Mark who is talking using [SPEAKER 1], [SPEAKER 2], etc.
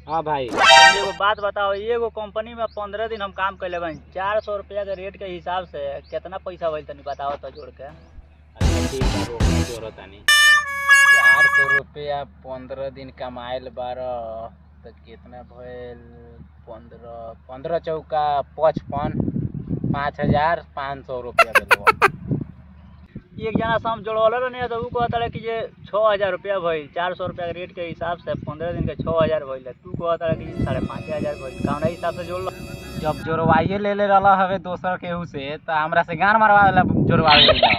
[SPEAKER 1] हाँ भाई।
[SPEAKER 2] एगो बात बताओ, एगो कंपनी में 15 दिन हम काम कैले बानी, 400 रुपया के रेट के हिसाब से कितना पैसा भइल तनी बताओ तो जोड़ के।
[SPEAKER 1] अच्छा ठीक बा, रोकना जोरत तानी। 400 रुपया 15 दिन कमाइल बार तो कितना भइल? 15 चौका 55, 5500 रुपया भेल।
[SPEAKER 2] एक जना से हम जोड़वाला रहनी तो ऊ कहता रहे कि जे 6000 रुपया भइल, 400 रुपया के रेट के हिसाब से 15 दिन के 6000 भइल। तू कहता रहे कि 5500 भइल, कौन हिसाब से जोड़ लो?
[SPEAKER 1] जब जोड़वाइए ले ले रहा हवे दोसर केहू से तो हमरा से गान मारवावे ला जोड़वावे ला।